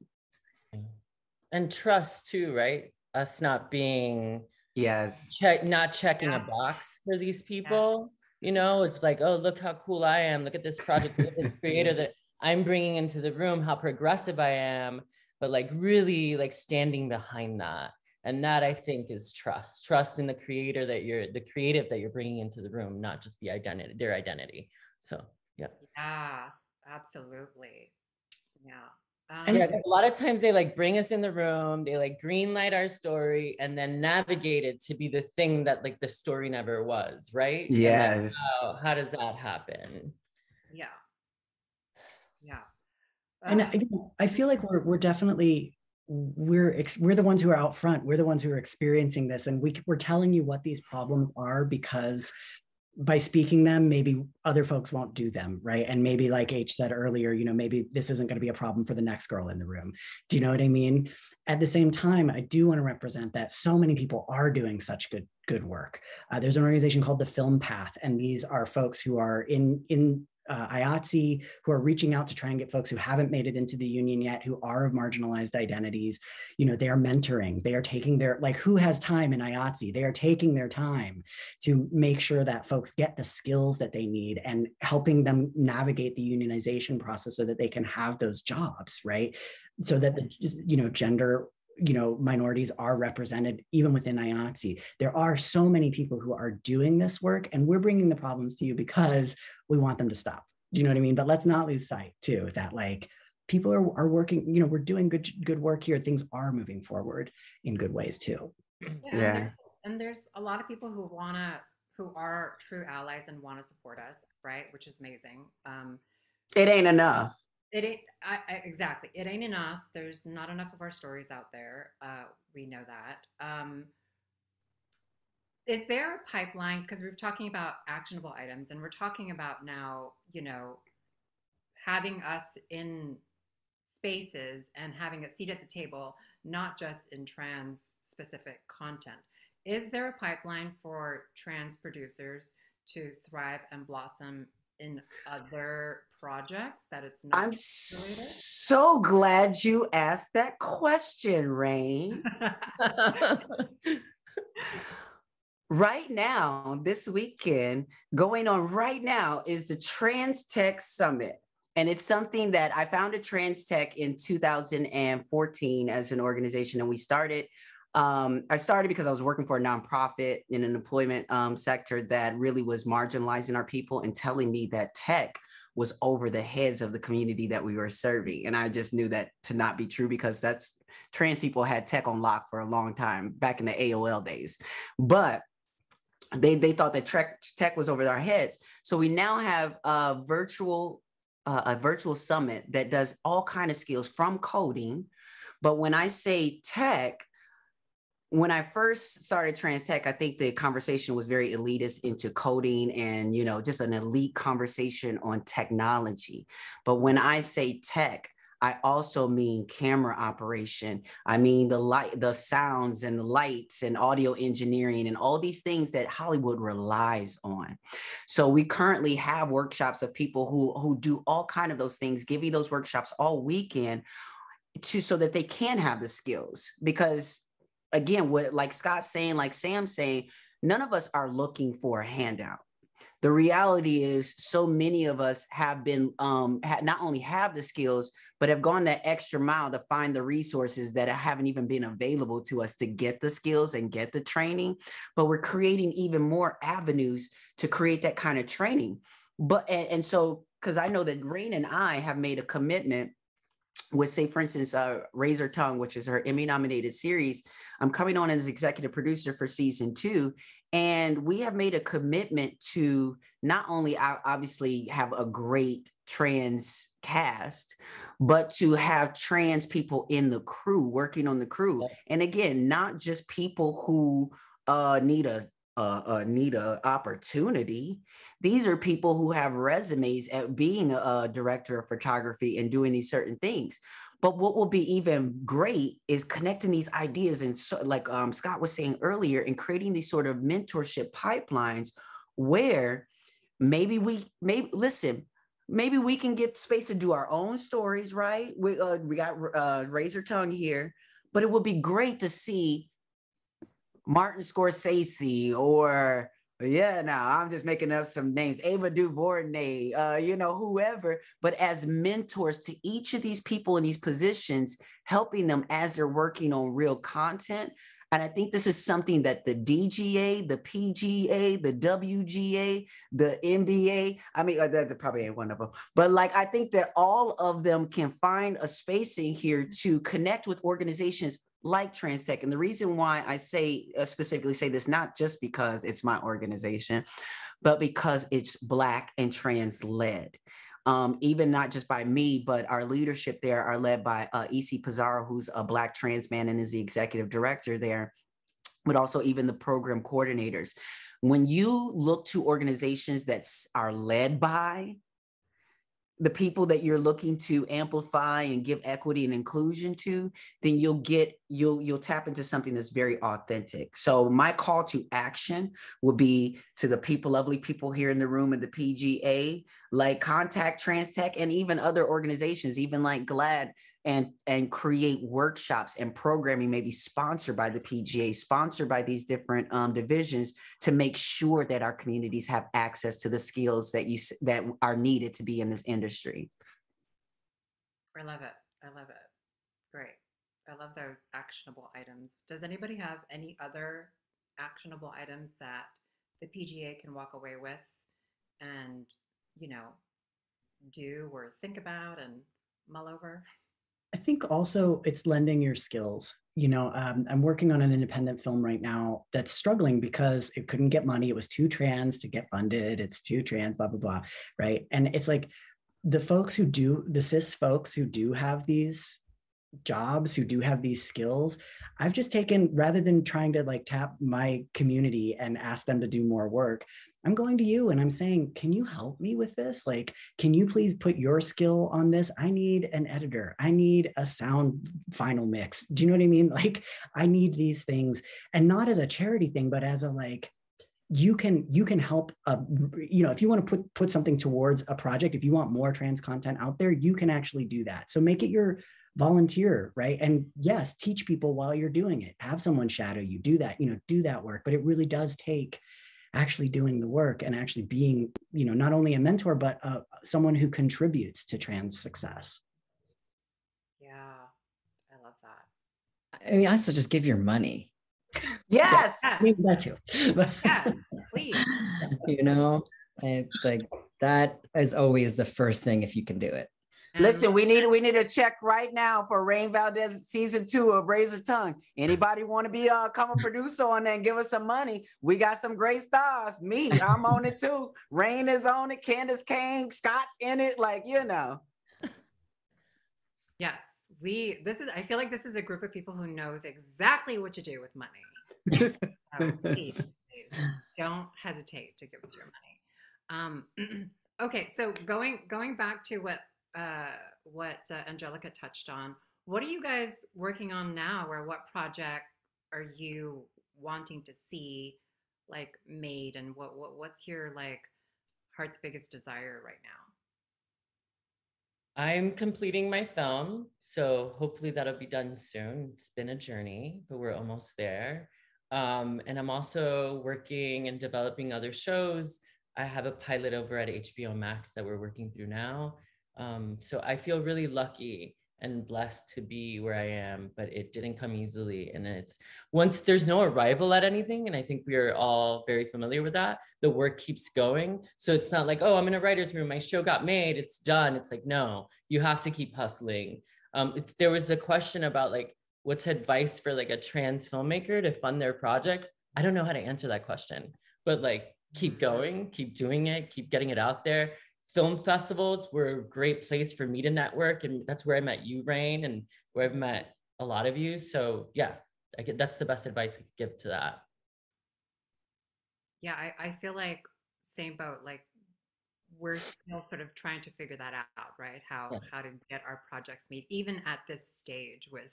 And trust too, right? Us not being not checking a box for these people. It's like, oh, look how cool I am. Look at this project, look at this creator that I'm bringing into the room, how progressive I am, but like really like standing behind that. And that, I think, is trust in the creative that you're bringing into the room, not just their identity. So, yeah. Yeah, absolutely. Yeah. Yeah, a lot of times they like bring us in the room, they like green light our story and then navigate it to be the thing that like the story never was, right? Yes. And like, how does that happen? Yeah. Yeah. And I feel like we're definitely we're the ones who are out front. We're the ones who are experiencing this, and we're telling you what these problems are because by speaking them, maybe other folks won't do them, right? And maybe like Aitch said earlier, maybe this isn't going to be a problem for the next girl in the room. Do you know what I mean? At the same time, I do want to represent that so many people are doing such good work. There's an organization called the Film Path, and these are folks who are in IATSE, who are reaching out to try and get folks who haven't made it into the union yet, who are of marginalized identities. They are mentoring. They are taking their, like, who has time in IATSE? They are taking their time to make sure that folks get the skills that they need and helping them navigate the unionization process so that they can have those jobs, right? So that the, gender minorities are represented even within IATSE. There are so many people who are doing this work, and we're bringing the problems to you because we want them to stop. Do you know what I mean? But let's not lose sight too that like people are working, we're doing good work here. Things are moving forward in good ways too. Yeah. And there's a lot of people who are true allies and want to support us, right? Which is amazing. It ain't enough. It ain't exactly. It ain't enough. There's not enough of our stories out there. We know that. Is there a pipeline? Because we're talking about actionable items, and we're talking about now, having us in spaces and having a seat at the table, not just in trans specific content. Is there a pipeline for trans producers to thrive and blossom in other projects that it's not? I'm so glad you asked that question, Rain. Right now, this weekend, going on right now is the Trans Tech Summit. And it's something that I founded Trans Tech in 2014 as an organization. And we started, I started because I was working for a nonprofit in an employment sector that really was marginalizing our people and telling me that tech was over the heads of the community that we were serving. And I just knew that to not be true because trans people had tech on lock for a long time back in the AOL days. But they thought that tech was over our heads. So we now have a virtual summit that does all kinds of skills from coding. But when I say tech, when I first started Trans Tech, I think the conversation was very elitist into coding and, just an elite conversation on technology. But when I say tech, I also mean camera operation. I mean the sounds and the lights and audio engineering and all these things that Hollywood relies on. So we currently have workshops of people who do all kinds of those things, giving those workshops all weekend so that they can have the skills. Because again, like Scott's saying, like Sam's saying, none of us are looking for a handout. The reality is so many of us have been, not only have the skills, but have gone that extra mile to find the resources that haven't even been available to us to get the skills and get the training. But we're creating even more avenues to create that kind of training. And so, because I know that Rain and I have made a commitment with, say, for instance, Razor Tongue, which is her Emmy-nominated series. I'm coming on as executive producer for season 2. And we have made a commitment to not only obviously have a great trans cast, but to have trans people in the crew, working on the crew. And again, not just people who need a opportunity. These are people who have resumes at being a director of photography and doing these certain things. But what will be even great is connecting these ideas and so, like Scott was saying earlier, and creating these sort of mentorship pipelines where maybe we can get space to do our own stories, right? We got Razor Tongue here, but it would be great to see Martin Scorsese or I'm just making up some names, Ava DuVernay, whoever, but as mentors to each of these people in these positions, helping them as they're working on real content. And I think this is something that the DGA, the PGA, the WGA, the NBA, I mean, that probably ain't one of them, but like, I think that all of them can find a space in here to connect with organizations like Trans Tech. And the reason why I say, specifically say this, not just because it's my organization, but because it's Black and trans led. Even not just by me, but our leadership there are led by E.C. Pizarro, who's a Black trans man and is the executive director there, but also even the program coordinators. When you look to organizations that are led by the people that you're looking to amplify and give equity and inclusion to, then you'll tap into something that's very authentic. So my call to action will be to the people, lovely people here in the room and the PGA, like contact Trans Tech and even other organizations, even like GLAAD, and create workshops and programming, maybe sponsored by the PGA, sponsored by these different divisions, to make sure that our communities have access to the skills that are needed to be in this industry. I love it. I love it. Great. I love those actionable items. Does anybody have any other actionable items that the PGA can walk away with and, do or think about and mull over? I think also it's lending your skills. I'm working on an independent film right now that's struggling because it couldn't get money. It was too trans to get funded. It's too trans, blah, blah, blah, right? And it's like the cis folks who do have these jobs, who do have these skills, I've just taken, rather than trying to like tap my community and ask them to do more work, I'm going to you and I'm saying, can you help me with this? Like, can you please put your skill on this? I need an editor. I need a sound final mix. Do you know what I mean? Like, I need these things, and not as a charity thing, but as a like, you can help, if you want to put something towards a project, if you want more trans content out there, you can actually do that. So make it your volunteer, right? And yes, teach people while you're doing it. Have someone shadow you, do that, do that work. But it really does take actually doing the work and actually being, not only a mentor, but someone who contributes to trans success. Yeah, I love that. I mean, also just give your money. Yes. Yeah. I mean, that too. Yeah, please. It's like, that is always the first thing if you can do it. Listen, we need a check right now for Rain Valdez season 2 of Raise a Tongue. Anybody want to be come a producer on that and give us some money? We got some great stars. Me, I'm on it too. Rain is on it. Candace Kane, Scott's in it. Like, Yes, I feel like this is a group of people who knows exactly what to do with money. So please don't hesitate to give us your money. Okay, so going back to what Angelica touched on, what are you guys working on now, or what project are you wanting to see like made, and what's your like heart's biggest desire right now? I'm completing my film, so hopefully that'll be done soon. It's been a journey, but we're almost there. And I'm also working and developing other shows. I have a pilot over at HBO Max that we're working through now. So I feel really lucky and blessed to be where I am, but it didn't come easily. And it's once there's no arrival at anything, and I think we're all very familiar with that, the work keeps going. So it's not like, oh, I'm in a writer's room, my show got made, it's done. It's like, no, you have to keep hustling. There was a question about like, what's advice for like a trans filmmaker to fund their project? I don't know how to answer that question, but like, keep going, keep doing it, keep getting it out there. Film festivals were a great place for me to network, and that's where I met you, Rain, and where I've met a lot of you. So yeah, that's the best advice I could give to that. Yeah, I feel like same boat. Like we're still sort of trying to figure that out, right? How to get our projects made, even at this stage with,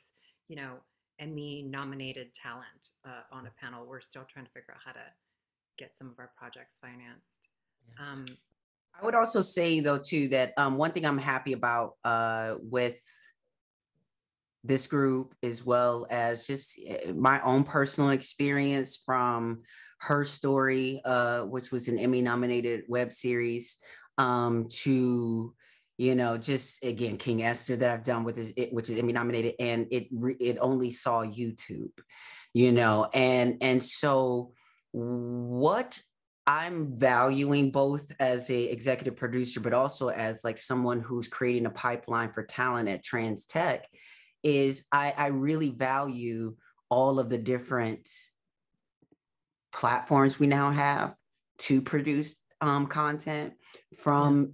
Emmy nominated talent on a panel. We're still trying to figure out how to get some of our projects financed. Yeah. I would also say though too that one thing I'm happy about with this group, as well as just my own personal experience from Her Story, which was an Emmy nominated web series, to just again King Esther that I've done with which is Emmy nominated, and it only saw YouTube. you know, and so what I'm valuing both as a executive producer, but also as like someone who's creating a pipeline for talent at Trans Tech, is I really value all of the different platforms we now have to produce content, from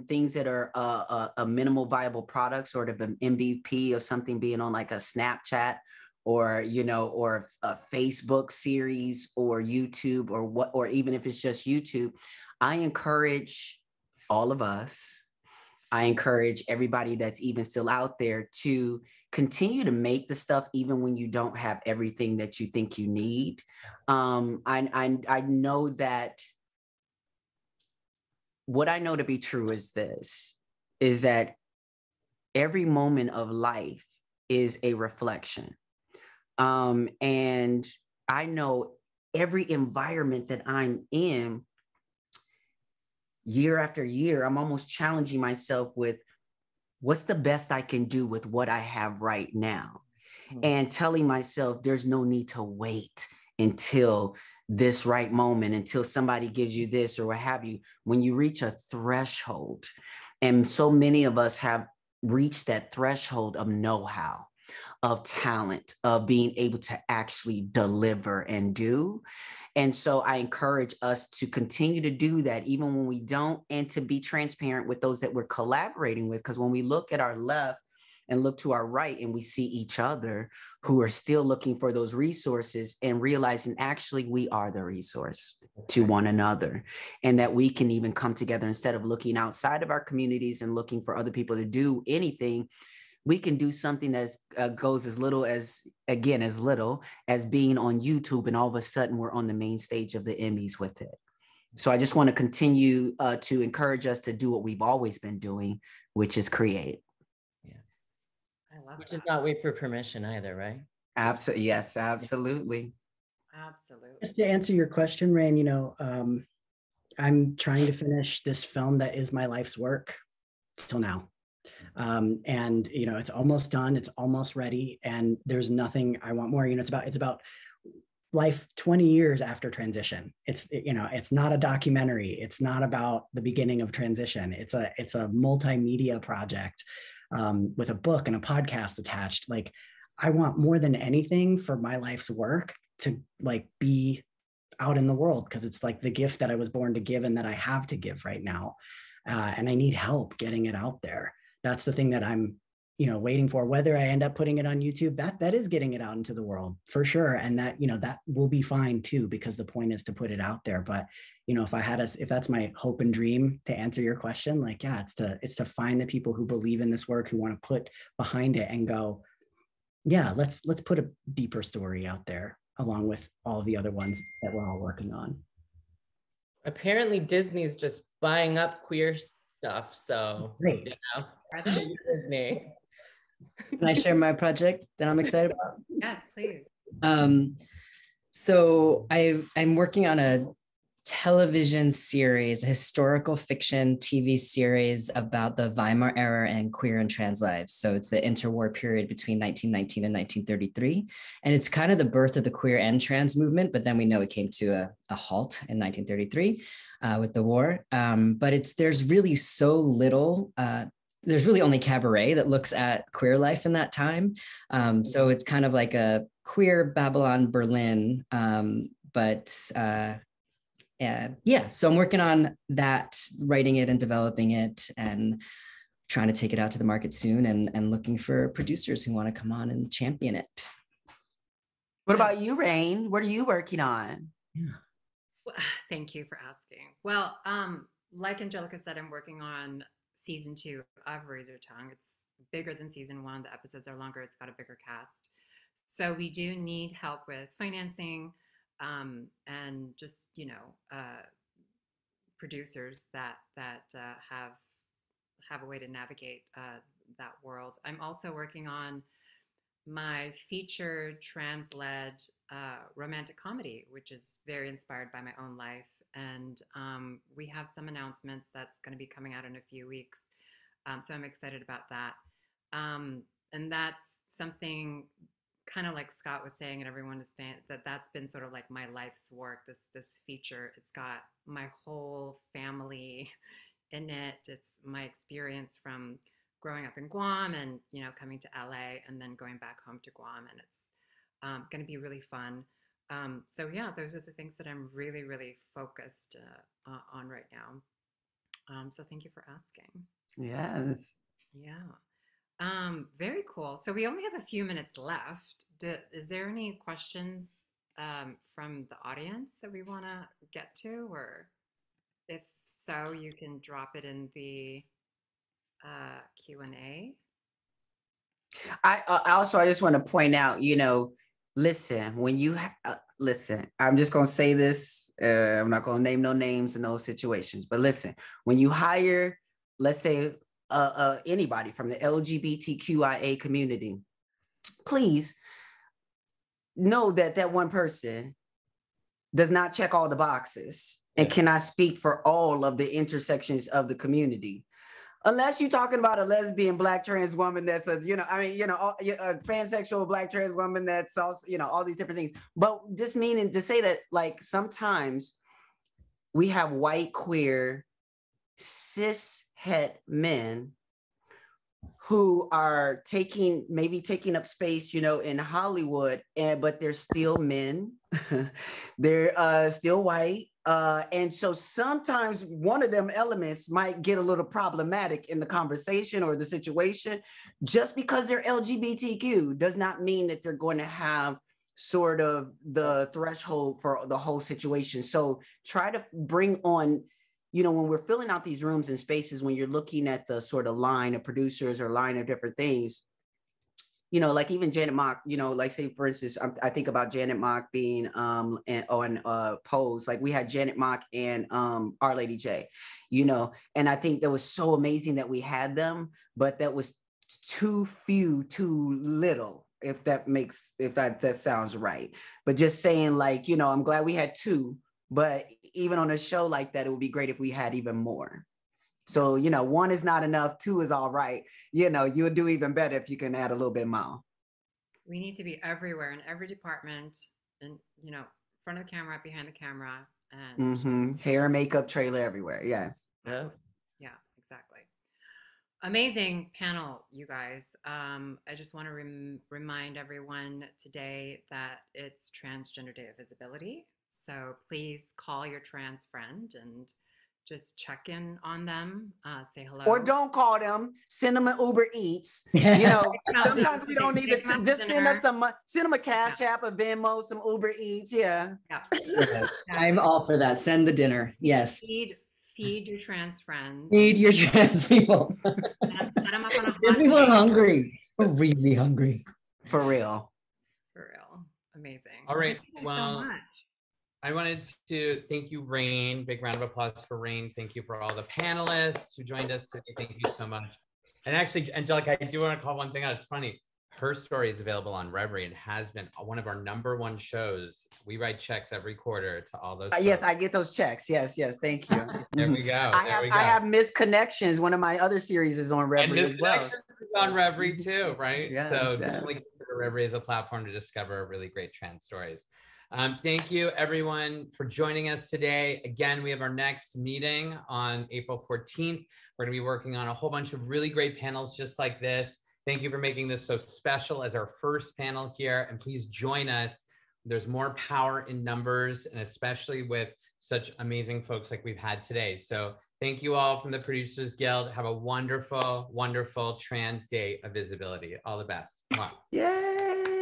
things that are a minimal viable product, sort of an MVP of something being on like a Snapchat, or or a Facebook series, or YouTube, or even if it's just YouTube. I encourage all of us, I encourage everybody that's even still out there to continue to make the stuff even when you don't have everything that you think you need. I know that what I know to be true is this, is that every moment of life is a reflection. And I know every environment that I'm in, year after year, I'm almost challenging myself with what's the best I can do with what I have right now. And telling myself there's no need to wait until this right moment, until somebody gives you this or what have you. When you reach a threshold, and so many of us have reached that threshold of know-how, of talent, of being able to actually deliver and do. And so I encourage us to continue to do that, even when we don't, and to be transparent with those that we're collaborating with. Because when we look at our left and look to our right and we see each other who are still looking for those resources, and realizing actually we are the resource to one another, and that we can even come together instead of looking outside of our communities and looking for other people to do anything. We can do something that goes as little as, again, as little as being on YouTube, and all of a sudden we're on the main stage of the Emmys with it. So I just want to continue to encourage us to do what we've always been doing, which is create. Yeah. I love Which that. is not wait for permission either, right? Absolutely. Yes, absolutely. Absolutely. Just to answer your question, Rain, I'm trying to finish this film that is my life's work till now. And it's almost done, it's almost ready, and there's nothing I want more. It's about life 20 years after transition. It's not a documentary, it's not about the beginning of transition. It's a multimedia project, with a book and a podcast attached. Like, I want more than anything for my life's work to like be out in the world, because it's like the gift that I was born to give and that I have to give right now. And I need help getting it out there. That's the thing that I'm, waiting for. Whether I end up putting it on YouTube, that is getting it out into the world for sure. And that, that will be fine too, because the point is to put it out there. But, if that's my hope and dream, to answer your question, like, yeah, it's to find the people who believe in this work, who want to put behind it and go, yeah, let's put a deeper story out there, along with all the other ones that we're all working on. Apparently Disney's just buying up queer stuff. So Great. Are they? Disney. Can I share my project that I'm excited about? Yes, please. So I'm working on a television series, a historical fiction TV series about the Weimar era and queer and trans lives. So it's the interwar period between 1919 and 1933. And it's kind of the birth of the queer and trans movement, but then we know it came to a halt in 1933 with the war. But there's really so little, there's really only Cabaret that looks at queer life in that time. So it's kind of like a queer Babylon Berlin, so I'm working on that, writing it and developing it, and trying to take it out to the market soon, and looking for producers who want to come on and champion it. What about you, Rain? What are you working on? Yeah. Well, thank you for asking. Well, like Angelica said, I'm working on season 2 of Razor Tongue. It's bigger than season 1. The episodes are longer. It's got a bigger cast. So we do need help with financing, and just, producers that have a way to navigate that world. I'm also working on my feature trans-led romantic comedy, which is very inspired by my own life. And we have some announcements that's going to be coming out in a few weeks. So I'm excited about that. And that's something kind of like Scott was saying, and everyone is saying, that's been sort of like my life's work. This feature, it's got my whole family in it. It's my experience from growing up in Guam and, you know, coming to LA and then going back home to Guam, and it's going to be really fun. So yeah, those are the things that I'm really, really focused on right now. So thank you for asking. Yes. Yeah. Very cool. So we only have a few minutes left. Is there any questions from the audience that we want to get to? Or if so, you can drop it in the Q&A. I just want to point out, you know, listen, when you listen, I'm just going to say this. I'm not going to name no names in those situations, but listen, when you hire, let's say, anybody from the LGBTQIA community, please know that that one person does not check all the boxes and cannot speak for all of the intersections of the community. Unless you're talking about a lesbian Black trans woman that's a, you know, I mean, you know, a pansexual Black trans woman that's also, you know, all these different things. But just meaning to say that, like, sometimes we have white, queer, cis het men who are maybe taking up space, you know, in Hollywood, but they're still men. They're still white. And so sometimes one of them elements might get a little problematic in the conversation or the situation. Just because they're LGBTQ does not mean that they're going to have sort of the threshold for the whole situation. So try to bring on, you know, when we're filling out these rooms and spaces, when you're looking at the sort of line of producers or line of different things, you know, like even Janet Mock, you know, like say, for instance, I think about Janet Mock being on Pose, like we had Janet Mock and Our Lady J, you know, and I think that was so amazing that we had them, but that was too few, too little, if that sounds right. But just saying, like, you know, I'm glad we had two, but even on a show like that, it would be great if we had even more. So, you know, one is not enough, two is all right. You know, you'll do even better if you can add a little bit more. We need to be everywhere in every department, and, you know, front of the camera, behind the camera, and hair, makeup, trailer, everywhere. Yes. Yeah, exactly. Amazing panel, you guys. I just want to remind everyone today that it's Transgender Day of Visibility. So please call your trans friend and just check in on them, say hello. Or don't call them, send them an Uber Eats. You know, sometimes we don't need to, just send them a Cash App, a Venmo, some Uber Eats, Yes, I'm all for that. Send the dinner, yes. Feed your trans friends. Feed your trans people. Set them up on a Trans people are hungry. We're really hungry. For real. For real. Amazing. All right, Thank you so much. I wanted to thank you, Rain. Big round of applause for Rain. Thank you for all the panelists who joined us today. Thank you so much. And actually, Angelica, I do want to call one thing out. It's funny. Her story is available on Reverie and has been one of our #1 shows. We write checks every quarter to all those. Yes, I get those checks. Yes, thank you. There we go. I have Misconnections. One of my other series is on Reverie as well. Is on Reverie too, right? Yes, so definitely consider Reverie as a platform to discover really great trans stories. Thank you, everyone, for joining us today. Again, we have our next meeting on April 14th. We're going to be working on a whole bunch of really great panels just like this. Thank you for making this so special as our first panel here. And please join us. There's more power in numbers, and especially with such amazing folks like we've had today. So thank you all from the Producers Guild. Have a wonderful, wonderful Trans Day of Visibility. All the best. Wow. Yay.